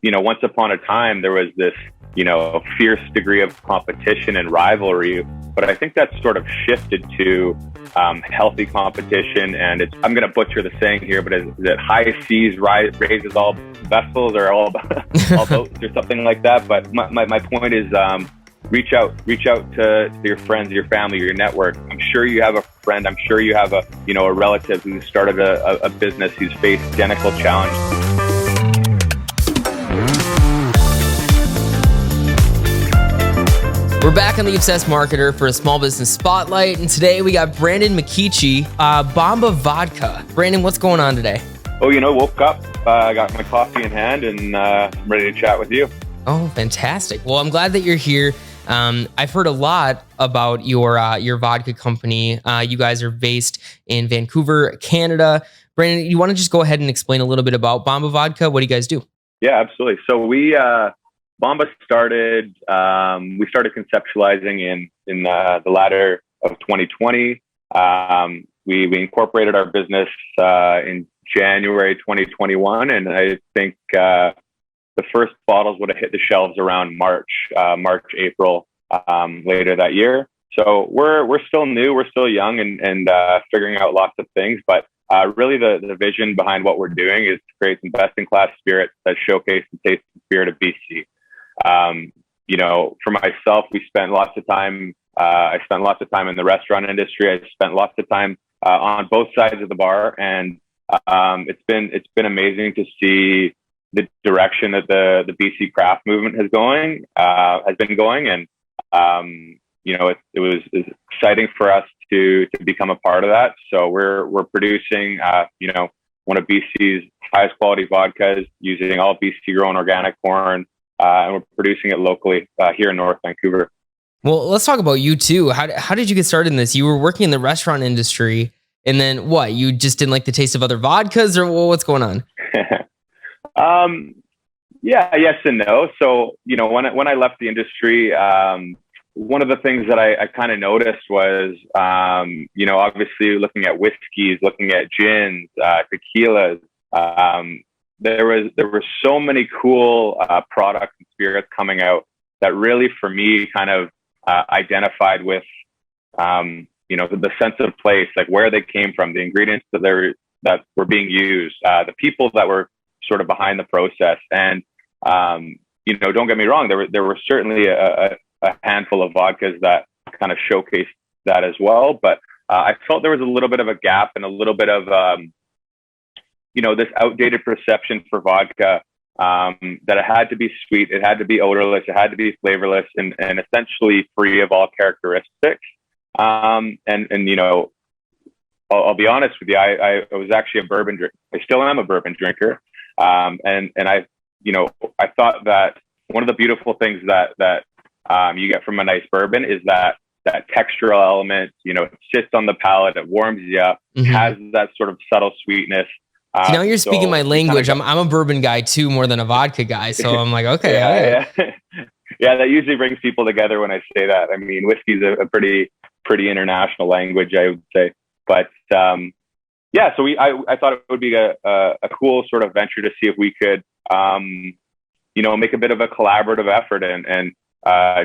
once upon a time, there was this, fierce degree of competition and rivalry. But I think that's sort of shifted to healthy competition. And I'm going to butcher the saying here, but is it high seas raises all vessels, or all boats, or something like that? But my point is, reach out to your friends, your family, your network. I'm sure you have a friend. I'm sure you have a relative who started a business, who's faced identical challenges. We're back on The Obsessed Marketer for a small business spotlight, and today we got Brandon McKeachie, Bamba Vodka. Brandon, what's going on today? Oh, woke up, got my coffee in hand, and I'm ready to chat with you. Oh, fantastic. Well, I'm glad that you're here. I've heard a lot about your vodka company. You guys are based in Vancouver, Canada. Brandon, you want to just go ahead and explain a little bit about Bamba Vodka? What do you guys do? Yeah, absolutely. So Bamba started, we started conceptualizing in the latter of 2020. We incorporated our business in January 2021, and I think the first bottles would have hit the shelves around March, April later that year. So we're still new, we're still young, and figuring out lots of things. But really, the vision behind what we're doing is to create some best-in-class spirits that showcase the taste and spirit of BC. For myself, I spent lots of time in the restaurant industry. I spent lots of time on both sides of the bar, and it's been amazing to see the direction that the BC craft movement has been going, and it was exciting for us to become a part of that. So we're producing one of BC's highest quality vodkas using all BC grown organic corn. And we're producing it locally here in North Vancouver. Well, let's talk about you too. How did you get started in this? You were working in the restaurant industry, and then what? You just didn't like the taste of other vodkas, or what's going on? Yeah, yes and no. So when I left the industry, one of the things that I kind of noticed was obviously looking at whiskeys, looking at gins, tequilas. There were so many cool products and spirits coming out that really, for me, kind of identified with the sense of place, like where they came from, the ingredients that were being used, the people that were sort of behind the process. And don't get me wrong, there were certainly a handful of vodkas that kind of showcased that as well. But I felt there was a little bit of a gap and a little bit of this outdated perception for vodka, that it had to be sweet, it had to be odorless, it had to be flavorless, and essentially free of all characteristics. I'll be honest with you, I was actually a bourbon drinker. I still am a bourbon drinker, and I thought that one of the beautiful things that you get from a nice bourbon is that textural element. It sits on the palate, it warms you up, has that sort of subtle sweetness. So now you're speaking my language. I'm a bourbon guy too, more than a vodka guy. So I'm like, okay. Yeah. Yeah, that usually brings people together when I say that. I mean, whiskey's a pretty international language, I would say. But so I thought it would be a cool sort of venture to see if we could, make a bit of a collaborative effort and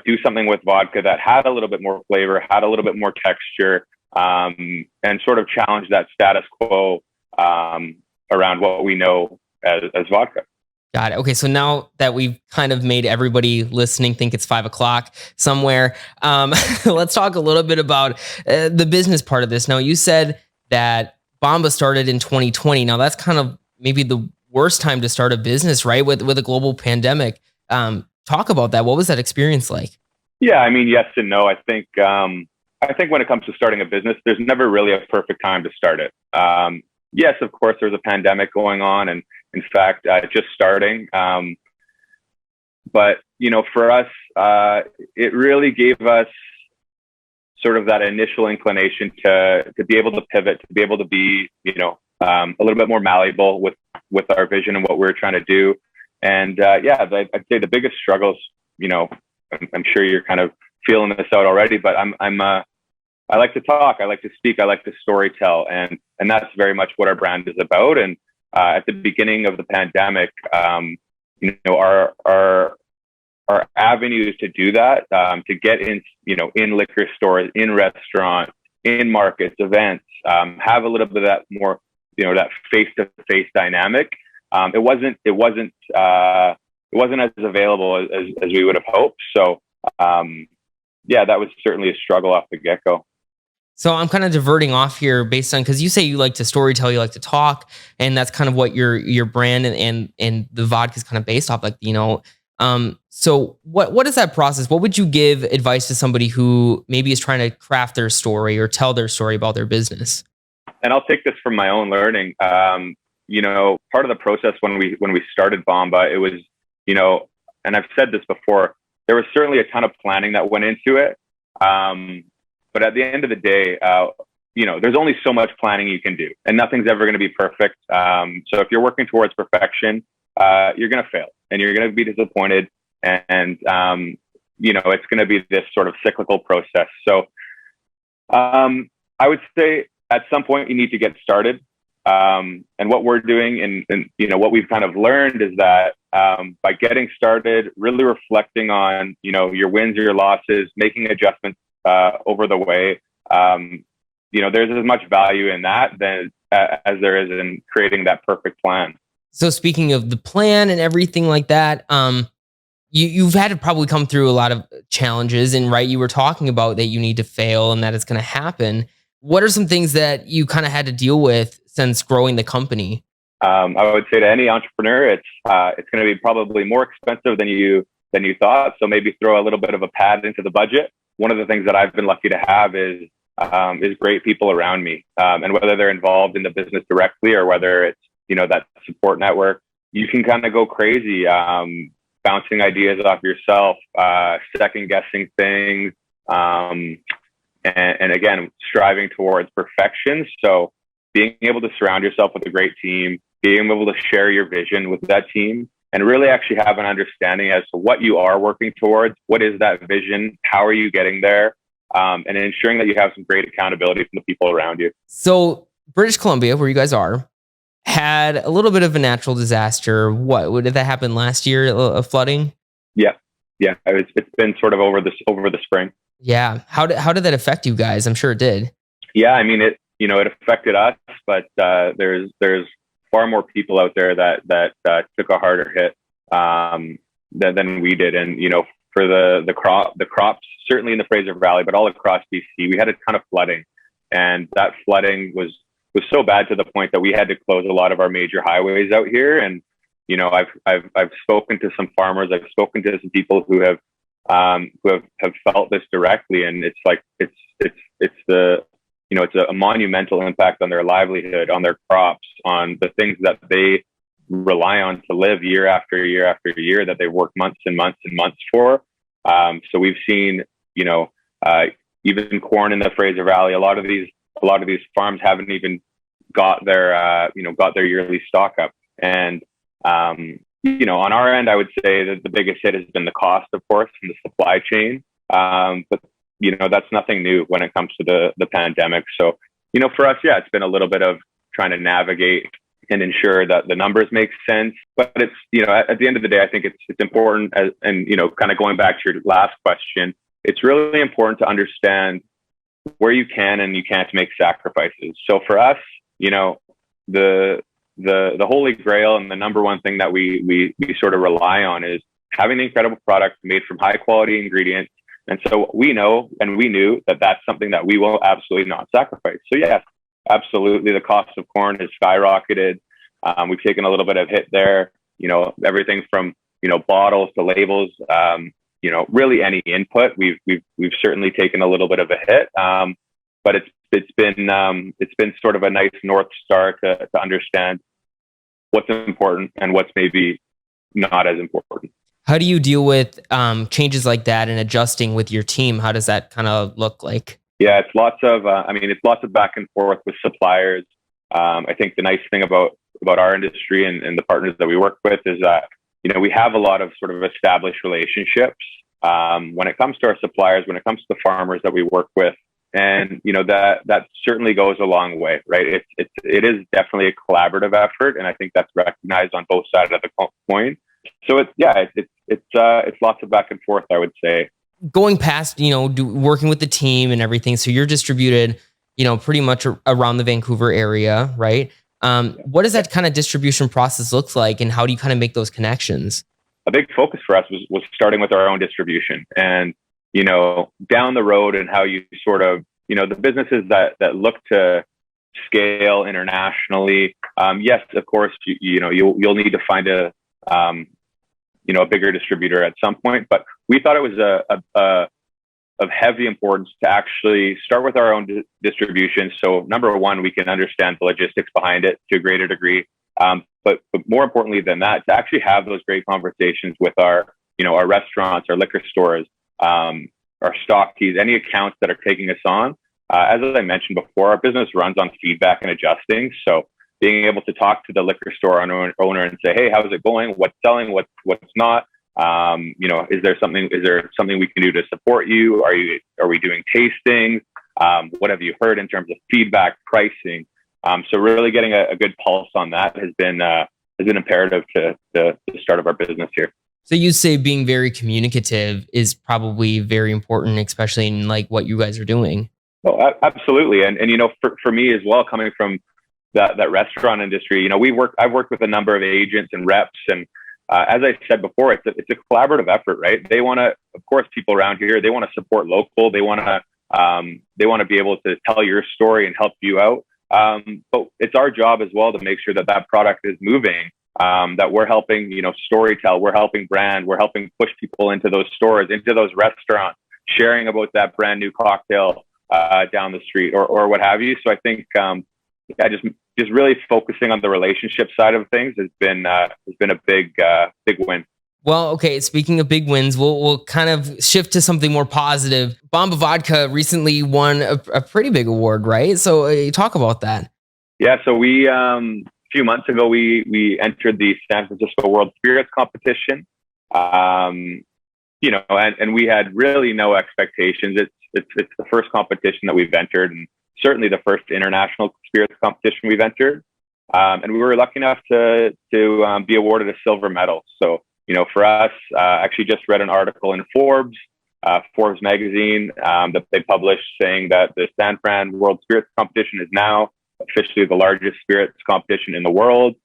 do something with vodka that had a little bit more flavor, had a little bit more texture, and sort of challenge that status quo around what we know as vodka. Got it. Okay, so now that we've kind of made everybody listening think it's 5:00 somewhere, let's talk a little bit about the business part of this. Now, you said that Bamba started in 2020. Now, that's kind of maybe the worst time to start a business, right? With a global pandemic. Talk about that. What was that experience like? Yeah, I mean, yes and no. I think when it comes to starting a business, there's never really a perfect time to start it. Yes, of course, there's a pandemic going on, and in fact, just starting. But for us, it really gave us sort of that initial inclination to be able to pivot, to be able to be, a little bit more malleable with our vision and what we're trying to do. And I'd say the biggest struggles, I'm sure you're kind of feeling this out already, but I like to talk, I like to speak, I like to storytell, and that's very much what our brand is about. And at the beginning of the pandemic, our avenues to do that, to get in, in liquor stores, in restaurants, in markets, events, have a little bit of that more, that face-to-face dynamic. It wasn't as available as we would have hoped. So, yeah, that was certainly a struggle off the get-go. So I'm kind of diverting off here based on, because you say you like to storytell, you like to talk, and that's kind of what your brand and the vodka is kind of based off. Like, so what is that process? What would you give advice to somebody who maybe is trying to craft their story or tell their story about their business? And I'll take this from my own learning. Part of the process when we started Bamba, it was, and I've said this before, there was certainly a ton of planning that went into it. But at the end of the day, there's only so much planning you can do, and nothing's ever going to be perfect. So if you're working towards perfection, you're going to fail and you're going to be disappointed. And, it's going to be this sort of cyclical process. So I would say at some point you need to get started. And what we're doing and what we've kind of learned is that by getting started, really reflecting on, your wins, your losses, making adjustments over the way, there's as much value in that as there is in creating that perfect plan. So speaking of the plan and everything like that, you've had to probably come through a lot of challenges, and right, you were talking about that you need to fail and that it's going to happen. What are some things that you kind of had to deal with since growing the company? I would say to any entrepreneur, it's going to be probably more expensive than you thought. So maybe throw a little bit of a pad into the budget. One of the things that I've been lucky to have is great people around me, and whether they're involved in the business directly or whether it's that support network, you can kind of go crazy, bouncing ideas off yourself, second guessing things, and again striving towards perfection. So being able to surround yourself with a great team, being able to share your vision with that team, and really actually have an understanding as to what you are working towards. What is that vision? How are you getting there? And ensuring that you have some great accountability from the people around you. So British Columbia, where you guys are, had a little bit of a natural disaster. What did that happen last year? A flooding? Yeah. It's been sort of over the spring. Yeah. How did that affect you guys? I'm sure it did. Yeah, I mean it affected us, but there's far more people out there that took a harder hit than we did. And for the crops, certainly in the Fraser Valley, but all across BC, we had a ton of flooding, and that flooding was so bad to the point that we had to close a lot of our major highways out here. And I've spoken to some farmers, I've spoken to some people who have felt this directly, and it's like it's a monumental impact on their livelihood, on their crops, on the things that they rely on to live year after year after year, that they work months and months and months for. So we've seen, even corn in the Fraser Valley, a lot of these farms haven't even got their yearly stock up. And, on our end, I would say that the biggest hit has been the cost, of course, and the supply chain. But that's nothing new when it comes to the pandemic. So, for us, yeah, it's been a little bit of trying to navigate and ensure that the numbers make sense. But it's, at the end of the day, I think it's important and kind of going back to your last question, it's really important to understand where you can and you can't make sacrifices. So for us, the holy grail and the number one thing that we sort of rely on is having an incredible product made from high quality ingredients. And so we know, and we knew that that's something that we will absolutely not sacrifice. So yes, absolutely. The cost of corn has skyrocketed. We've taken a little bit of hit there, everything from, bottles to labels, really any input. We've certainly taken a little bit of a hit. But it's been sort of a nice North Star to understand what's important and what's maybe not as important. How do you deal with changes like that and adjusting with your team? How does that kind of look like? Yeah, it's lots of back and forth with suppliers. I think the nice thing about our industry and the partners that we work with is that, we have a lot of sort of established relationships when it comes to our suppliers, when it comes to the farmers that we work with. And, that certainly goes a long way, right? It is definitely a collaborative effort. And I think that's recognized on both sides of the coin. So it's lots of back and forth, I would say. Going past, working with the team and everything. So you're distributed, pretty much around the Vancouver area, right? What does that kind of distribution process look like, and how do you kind of make those connections? A big focus for us was starting with our own distribution, and down the road, and how you sort of, the businesses that look to scale internationally. Yes, of course, you'll need to find a bigger distributor at some point, but we thought it was of heavy importance to actually start with our own distribution. So number one, we can understand the logistics behind it to a greater degree. But more importantly than that, to actually have those great conversations with our restaurants, our liquor stores, our stock keys, any accounts that are taking us on. As I mentioned before, our business runs on feedback and adjusting. So being able to talk to the liquor store owner and say, hey, how's it going? What's selling? What's not? Is there something we can do to support you? Are we doing tastings? What have you heard in terms of feedback, pricing? So really getting a good pulse on that has been imperative to the start of our business here. So you say being very communicative is probably very important, especially in like what you guys are doing. Oh, absolutely. And for me as well, coming from that restaurant industry, I've worked with a number of agents and reps, and as I said before, it's a collaborative effort, right? They want to, of course, people around here, they want to support local. They want to be able to tell your story and help you out. But it's our job as well to make sure that product is moving, that we're helping, storytell, we're helping brand, we're helping push people into those stores, into those restaurants, sharing about that brand new cocktail down the street or what have you. So I think, just really focusing on the relationship side of things has been a big win. Well, okay. Speaking of big wins, we'll kind of shift to something more positive. Bamba Vodka recently won a pretty big award, right? So talk about that. Yeah. So we a few months ago we entered the San Francisco World Spirits Competition. And we had really no expectations. It's the first competition that we've entered, and certainly the first international spirits competition we've entered. And we were lucky enough to be awarded a silver medal. So, for us, actually just read an article in Forbes magazine, that they published saying that the San Fran World Spirits Competition is now officially the largest spirits competition in the world.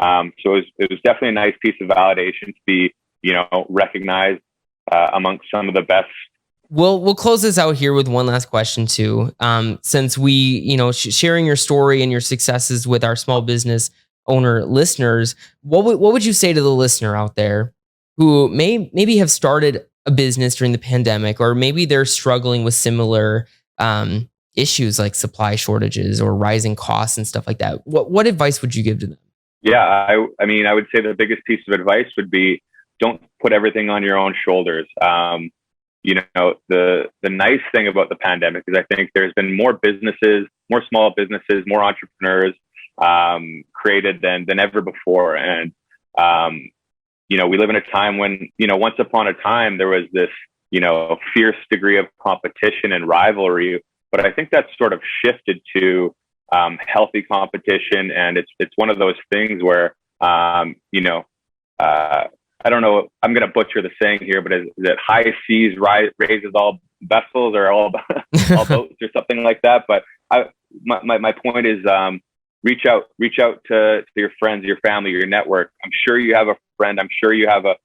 So it was definitely a nice piece of validation to be, recognized amongst some of the best. We'll close this out here with one last question too. Since we, sharing your story and your successes with our small business owner listeners, what would you say to the listener out there who maybe have started a business during the pandemic, or maybe they're struggling with similar issues like supply shortages or rising costs and stuff like that? What advice would you give to them? Yeah, I would say the biggest piece of advice would be, don't put everything on your own shoulders. The nice thing about the pandemic is I think there's been more businesses, more small businesses, more entrepreneurs created than ever before. And, we live in a time when, once upon a time there was this, fierce degree of competition and rivalry. But I think that's sort of shifted to healthy competition. And it's one of those things where, I don't know, I'm going to butcher the saying here, but is it high seas raises all vessels, or all boats, or something like that? But my point is, reach out to your friends, your family, your network. I'm sure you have a friend. I'm sure you have a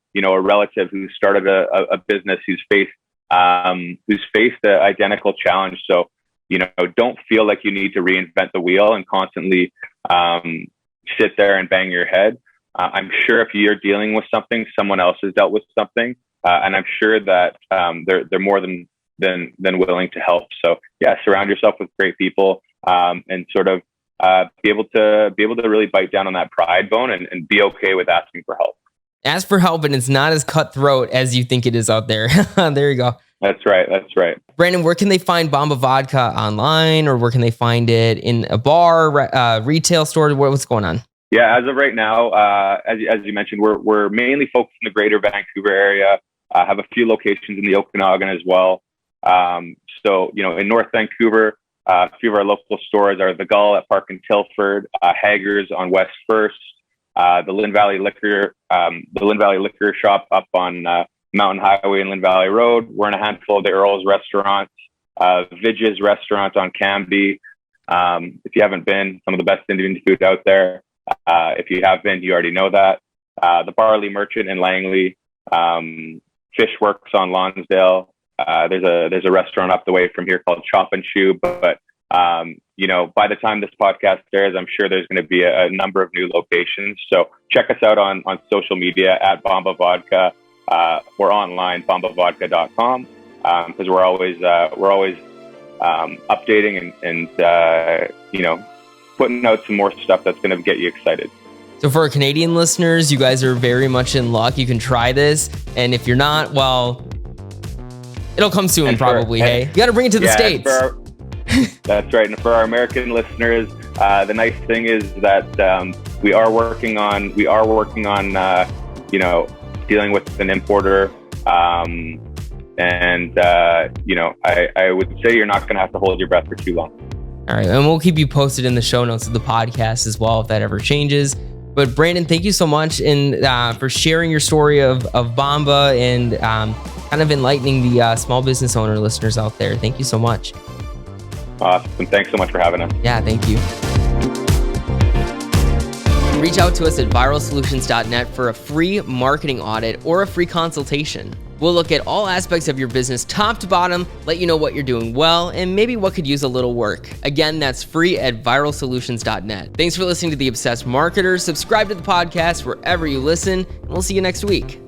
relative who started a business who's faced the identical challenge. So, don't feel like you need to reinvent the wheel and constantly sit there and bang your head. I'm sure if you're dealing with something, someone else has dealt with something, and I'm sure that they're more than willing to help. So yeah, surround yourself with great people, and sort of be able to really bite down on that pride bone and be okay with asking for help. Ask for help, and it's not as cutthroat as you think it is out there. There you go. That's right. Brandon, where can they find Bamba Vodka online, or where can they find it in a bar, retail store? What's going on? Yeah, as of right now, as you mentioned, we're mainly focused in the greater Vancouver area. Have a few locations in the Okanagan as well. So, in North Vancouver, a few of our local stores are The Gull at Park and Tilford, Hager's on West First, the Lynn Valley Liquor Shop up on Mountain Highway and Lynn Valley Road. We're in a handful of the Earl's restaurants, Vidge's restaurant on Cambie. If you haven't been, some of the best Indian food out there. If you have been, you already know that. The Barley Merchant in Langley, Fish Works on Lonsdale. There's a restaurant up the way from here called Chop and Chew. But you know, by the time this podcast airs, I'm sure there's going to be a number of new locations. So check us out on social media at Bamba Vodka. Or online, BambaVodka.com, because we're always updating and you know, putting out some more stuff that's going to get you excited. So for our Canadian listeners, you guys are very much in luck. You can try this, and if you're not, well, it'll come soon, probably. Hey, you got to bring it to the States. That's right. And for our American listeners, the nice thing is that we are working on you know, dealing with an importer, and you know, I would say you're not going to have to hold your breath for too long. All right, and we'll keep you posted in the show notes of the podcast as well if that ever changes. But Brandon, thank you so much for sharing your story of Bamba and kind of enlightening the small business owner listeners out there. Thank you so much. Awesome. Thanks so much for having us. Yeah, thank you. Reach out to us at viralsolutions.net for a free marketing audit or a free consultation. We'll look at all aspects of your business top to bottom, let you know what you're doing well, and maybe what could use a little work. Again, that's free at viralsolutions.net. Thanks for listening to The Obsessed Marketer. Subscribe to the podcast wherever you listen, and we'll see you next week.